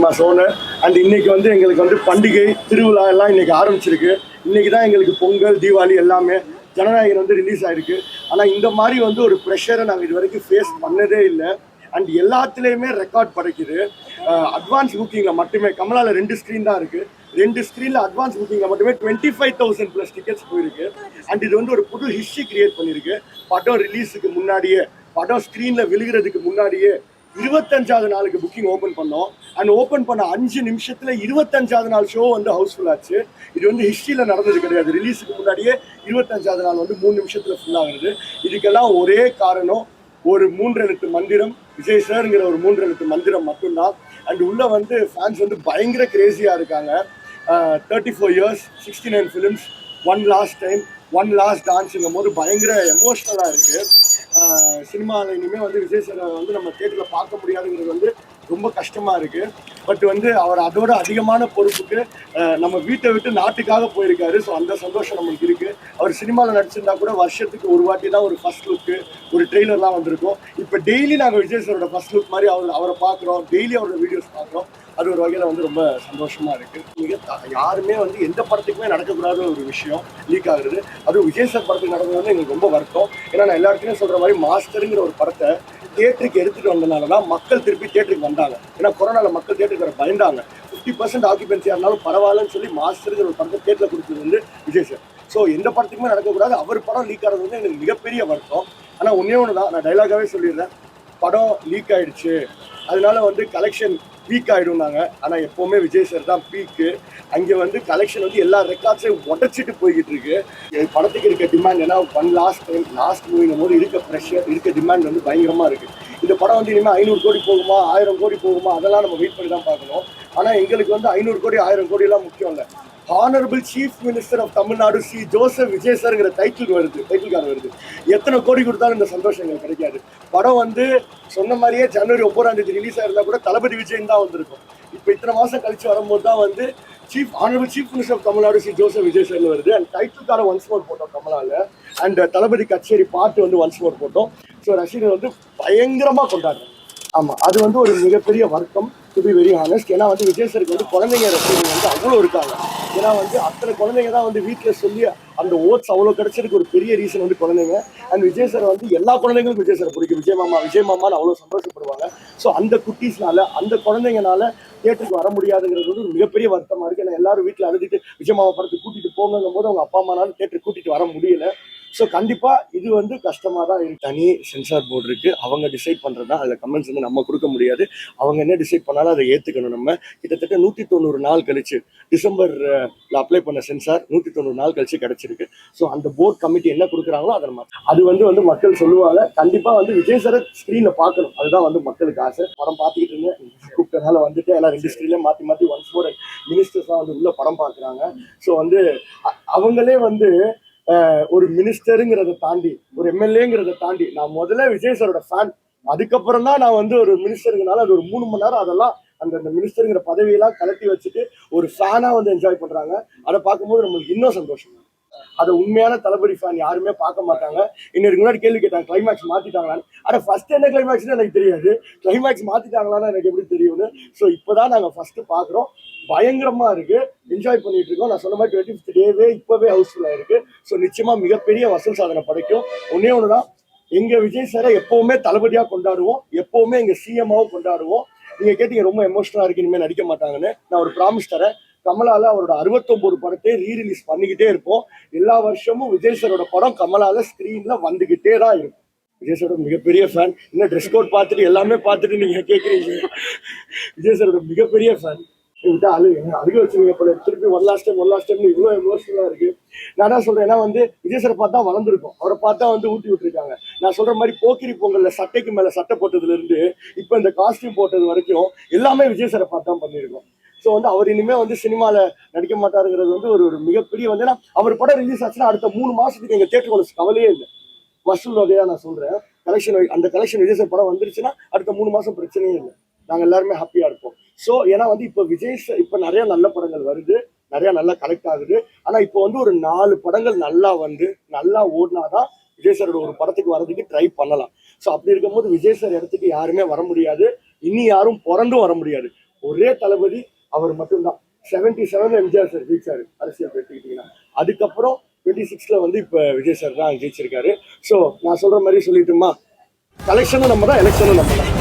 Cinemas owner. And இன்னைக்கு வந்து எங்களுக்கு வந்து பண்டிகை திருவிழா எல்லாம் இன்னைக்கு ஆரம்பிச்சிருக்கு. இன்னைக்கு தான் எங்களுக்கு பொங்கல் தீபாவளி எல்லாமே. ஜனநாயகன் வந்து ரிலீஸ் ஆயிருக்கு. ஆனால் இந்த மாதிரி வந்து ஒரு ப்ரெஷரை நாங்கள் இது வரைக்கும் ஃபேஸ் பண்ணதே இல்லை. அண்ட் எல்லாத்துலேயுமே ரெக்கார்ட் படைக்குது. அட்வான்ஸ் புக்கிங்கில் மட்டுமே கமலாவில் 2 ஸ்க்ரீன் தான் இருக்குது. 2 ஸ்க்ரீனில் அட்வான்ஸ் புக்கிங்கில் மட்டுமே 25,000+ டிக்கெட்ஸ் போயிருக்கு. அண்ட் இது வந்து ஒரு புது ஹிஸ்ட்ரி கிரியேட் பண்ணியிருக்கு. படம் ரிலீஸுக்கு முன்னாடியே, படம் ஸ்க்ரீனில் விழுகிறதுக்கு முன்னாடியே 25வது நாளுக்கு புக்கிங் ஓப்பன் பண்ணோம். அண்ட் ஓப்பன் பண்ண 5 நிமிஷத்தில் 25வது நாள் ஷோ வந்து ஹவுஸ்ஃபுல் ஆச்சு. இது வந்து ஹிஸ்ட்ரியில் நடந்தது கிடையாது. ரிலீஸுக்கு முன்னாடியே 25வது நாள் வந்து 3 நிமிஷத்தில் ஃபுல்லாகிறது. இதுக்கெல்லாம் ஒரே காரணம் ஒரு 3 எழுத்து மந்திரம், விஜய் சார்ங்கிற ஒரு 3 எழுத்து மந்திரம் மட்டும்தான். அண்ட் உள்ள வந்து ஃபேன்ஸ் வந்து பயங்கர கிரேசியாக இருக்காங்க. 34 years, 69 films, one last time, one last டான்ஸுங்கும் போது பயங்கர எமோஷ்னலாக இருக்குது. சினிமாவில் இனிமேல் வந்து விஜய் சாரை வந்து நம்ம தேட்டரில் பார்க்க முடியாதுங்கிறது வந்து ரொம்ப கஷ்டமாக இருக்குது. பட் வந்து அவர் அதோட அதிகமான பொறுப்புக்கு நம்ம வீட்டை விட்டு நாட்டுக்காக போயிருக்காரு. ஸோ அந்த சந்தோஷம் நம்மளுக்கு இருக்குது. அவர் சினிமாவில் நடிச்சிருந்தா கூட வருஷத்துக்கு ஒரு வாட்டி தான் ஒரு ஃபர்ஸ்ட் லுக்கு, ஒரு ட்ரெய்லர்லாம் வந்திருக்கும். இப்போ டெய்லி நாங்கள் விஜய் சாரோட ஃபர்ஸ்ட் லுக் மாதிரி அவரை பார்க்குறோம், டெய்லி அவரோட வீடியோஸ் பார்க்குறோம். அது ஒரு வகையில் வந்து ரொம்ப சந்தோஷமாக இருக்குது. யாருமே வந்து எந்த படத்துக்குமே நடக்கக்கூடாத ஒரு விஷயம் லீக் ஆகுறது. அதுவும் விஜய் சார் படத்துக்கு நடந்தது வந்து எங்களுக்கு ரொம்ப வருத்தம். ஏன்னா நான் எல்லா இடத்துலையும் சொல்கிற மாதிரி மாஸ்டருங்கிற ஒரு படத்தை தியேட்டருக்கு எடுத்துகிட்டு வந்தனால தான் மக்கள் திருப்பி தியேட்டருக்கு வந்தாங்க. ஏன்னா கொரோனாவில் மக்கள் தியேட்டருக்கு வர பயந்தாங்க. 50% ஆக்குபென்சியாக இருந்தாலும் பரவாயில்லன்னு சொல்லி மாஸ்டருங்கிற ஒரு படத்தை தியேட்டரில் கொடுத்தது வந்து விஜய் சார். ஸோ எந்த படத்துக்குமே நடக்கக்கூடாது. அவர் படம் லீக் ஆகிறது வந்து எனக்கு மிகப்பெரிய வருத்தம். ஆனால் ஒன்றே ஒன்று தான், நான் டைலாகாகவே சொல்லிடுறேன். படம் லீக் ஆகிடுச்சு, அதனால வந்து கலெக்ஷன் பீக் ஆகிடும்னாங்க. ஆனால் எப்போவுமே விஜய் சார் தான் பீக்கு. அங்கே வந்து கலெக்ஷன் வந்து எல்லா ரெக்கார்ட்ஸையும் உடச்சிட்டு போய்கிட்டு இருக்கு. படத்துக்கு இருக்க டிமாண்ட் ஏன்னா ஒன் லாஸ்ட் டைம் லாஸ்ட் மூவிங்கும் போது இருக்க ப்ரெஷர், இருக்க டிமாண்ட் வந்து பயங்கரமாக இருக்குது. இந்த படம் வந்து இனிமேல் 500 கோடி போகுமா, 1000 கோடி போகுமா, அதெல்லாம் நம்ம வெயிட் பண்ணி தான் பார்க்கணும். ஆனால் எங்களுக்கு வந்து 500 கோடி 1000 கோடியெல்லாம் முக்கியம் இல்லை. Honourable chief minister of Tamil Nadu C Joseph Vijay சார்ங்கிற டைட்டில் கார்டு வருது. எத்தனை கோடி கொடுத்தாலும் இந்த சந்தோஷம் எங்களுக்கு கிடைக்காது. படம் வந்து சொன்ன மாதிரியே ஜனவரி 9ஆம் ரிலீஸ் ஆயிருந்தா கூட தளபதி விஜய் தான் வந்திருக்கும். இப்போ இத்தனை மாதம் கழிச்சு வரும்போது தான் வந்து honourable chief minister of Tamil Nadu C Joseph Vijay சார்னு வருது. அண்ட் டைட்டில் கார்டை ஒன்ஸ் மோர் போட்டோம் கமலாவில். அண்ட் தளபதி கச்சேரி பாட்டு வந்து ஒன்ஸ் மோர் போட்டோம். ஸோ ரசிகர் வந்து பயங்கரமாக கொண்டாடுறோம். ஆமாம், அது வந்து ஒரு மிகப்பெரிய வருத்தம், டு பி வெரி ஹானஸ்ட். ஏன்னா வந்து விஜய் சாருக்கு வந்து குழந்தைங்க ரசிகர்கள் வந்து அவ்வளோ இருக்காங்க. ஏன்னா வந்து அத்தனை குழந்தைங்க தான் வந்து வீட்டில் சொல்லி அந்த ஓட்ஸ் அவ்வளோ கிடைச்சதுக்கு ஒரு பெரிய ரீசன் வந்து குழந்தைங்க. அண்ட் விஜய் சார் வந்து எல்லா குழந்தைங்களுக்கும் விஜய் சார் பிடிக்கும். விஜய் மாமான்னு அவ்வளோ சந்தோஷப்படுவாங்க. ஸோ அந்த குட்டீஸ்னால, அந்த குழந்தைங்கனால தியேட்டருக்கு வர முடியாதுங்கிறது வந்து ஒரு மிகப்பெரிய வருத்தமாக இருக்குது. ஏன்னா எல்லாரும் வீட்டில் அழுதுட்டு விஜய் மாமா படத்துக்கு கூட்டிகிட்டு போங்கும் போது அவங்க அப்பா அம்மானாலும் தியேட்டருக்கு கூட்டிகிட்டு வர முடியல. ஸோ கண்டிப்பாக இது வந்து கஷ்டமாக தான் இருக்குது. தனி சென்சார் போர்டு இருக்குது, அவங்க டிசைட் பண்ணுறது தான். அதில் கமெண்ட்ஸ் வந்து நம்ம கொடுக்க முடியாது. அவங்க என்ன டிசைட் பண்ணாலும் அதை ஏற்றுக்கணும். நம்ம கிட்டத்தட்ட 190 நாள் கழிச்சு டிசம்பரில் அப்ளை பண்ண சென்சார் 190 நாள் கழிச்சு கிடச்சிருக்கு. ஸோ அந்த போர்ட் கமிட்டி என்ன கொடுக்குறாங்களோ அதை அது வந்து மக்கள் சொல்லுவாங்க. கண்டிப்பாக வந்து விஜய் சாரை ஸ்க்ரீனில் பார்க்கணும், அதுதான் வந்து மக்களுக்கு ஆசை. படம் பார்த்துக்கிட்டு இருந்தேன், கூப்பிட்டனால வந்துட்டு எல்லாம் 2 ஸ்க்ரீன்லேயும் மாற்றி ஒன்ஸ் மோர் மினிஸ்டர்ஸ் தான் வந்து உள்ள படம் பார்க்குறாங்க. ஸோ வந்து அவங்களே வந்து ஒரு மினிஸ்டருங்கிறத தாண்டி, ஒரு எம்எல்ஏங்கிறத தாண்டி, நான் முதல்ல விஜய் சாரோட ஃபேன். அதுக்கப்புறம் தான் நான் வந்து ஒரு மினிஸ்டருங்கனால அது ஒரு 3 மணி நேரம் அதெல்லாம் அந்த மினிஸ்டருங்கிற பதவியெல்லாம் கலட்டி வச்சுட்டு ஒரு ஃபேனாக வந்து என்ஜாய் பண்ணுறாங்க. அதை பார்க்கும்போது நம்மளுக்கு இன்னும் சந்தோஷம். அதை உண்மையான தளபதி ஃபேன் யாருமே பார்க்க மாட்டாங்க. இன்னைக்கு முன்னாடி கேள்வி கேட்டாங்க, கிளைமேக்ஸ் மாற்றிட்டாங்களான்னு. ஆனால் ஃபர்ஸ்ட் என்ன கிளைமேக்ஸ்னு எனக்கு தெரியாது, கிளைமேக்ஸ் மாற்றிட்டாங்களான்னு எனக்கு எப்படி தெரியும்னு. ஸோ இப்போ தான் நாங்கள் ஃபர்ஸ்ட்டு பார்க்குறோம். பயங்கரமா இருக்கு, என்ஜாய் பண்ணிட்டு இருக்கோம். நான் சொன்ன மாதிரி 25th டேவே இப்பவே ஹவுஸ்ஃபுல்லா இருக்கு. ஸோ நிச்சயமா மிகப்பெரிய வசூல் சாதனை படைக்கும். ஒன்னே ஒண்ணுதான், எங்க விஜய் சாரை எப்பவுமே தளபதியா கொண்டாடுவோம், எப்பவுமே எங்க சிஎம்மாவும் கொண்டாடுவோம். நீங்க கேட்டீங்க ரொம்ப எமோஷனலா இருக்கு, இனிமேல் நடிக்க மாட்டாங்கன்னு. நான் ஒரு ப்ராமிஸ் தரேன், கமலால அவரோட 69 படத்தை ரீரிலீஸ் பண்ணிக்கிட்டே இருப்போம். எல்லா வருஷமும் விஜய் சாரோட படம் கமலால ஸ்கிரீன்ல வந்துகிட்டே தான் இருக்கும். விஜய் சாரோட மிகப்பெரிய ஃபேன். இன்னும் ட்ரெஸ் கோட் பார்த்துட்டு எல்லாமே பார்த்துட்டு நீங்க கேட்குறீங்க. விஜய் சாரோட மிகப்பெரிய ஃபேன். விட்டா அழுக வச்சுருங்க போல. திருப்பி ஒன் லாஸ்ட் டைம் இவ்வளோ எமோஷனலாக இருக்கு. நான் என்ன சொல்றேன், ஏன்னா வந்து விஜய் சார் பார்த்தா வளர்ந்துருக்கும், அவரை பார்த்தா வந்து ஊட்டி விட்டுருக்காங்க. நான் சொல்ற மாதிரி போக்கிரி பொங்கல்ல சட்டைக்கு மேல சட்டை போட்டதுல இருந்து இப்போ இந்த காஸ்டியூம் போட்டது வரைக்கும் எல்லாமே விஜய் சாரை பார்த்து தான் பண்ணியிருக்கோம். ஸோ வந்து அவர் இனிமே வந்து சினிமாவில் நடிக்க மாட்டாருங்கிறது வந்து ஒரு மிகப்பெரிய வந்து, ஏன்னா அவர் படம் ரிலீஸ் ஆச்சுன்னா அடுத்த 3 மாசத்துக்கு எங்க தேட்டருக்கு கவலையே இல்லை. வசூல் வகையா நான் சொல்றேன், கலெக்ஷன், அந்த கலெக்ஷன் விஜய் சார் படம் வந்துருச்சுன்னா அடுத்த 3 மாசம் பிரச்சனையே இல்லை, நாங்கள் எல்லாருமே ஹாப்பியா இருப்போம். ஸோ ஏன்னா வந்து இப்போ விஜய் இப்போ நிறைய நல்ல படங்கள் வருது, நிறைய நல்லா கலெக்ட் ஆகுது. ஆனா இப்போ வந்து ஒரு 4 படங்கள் நல்லா ஓடினாதான் விஜய் சாரோட ஒரு படத்துக்கு வர்றதுக்கு ட்ரை பண்ணலாம். ஸோ அப்படி இருக்கும்போது விஜய் சார் இடத்துக்கு யாருமே வர முடியாது, இனி யாரும் பிறந்தும் வர முடியாது. ஒரே தளபதி அவர் மட்டும்தான். 77 எம்ஜிஆர் சார் ஜெயிச்சாரு அரசியல் எடுத்துக்கிட்டீங்கன்னா. அதுக்கப்புறம் 26ல வந்து இப்போ விஜய் சார் தான் ஜெயிச்சிருக்காரு. ஸோ நான் சொல்ற மாதிரி சொல்லிட்டுமா, கலெக்ஷனும் நம்ம தான், எலெக்ஷனும் நம்ம தான்.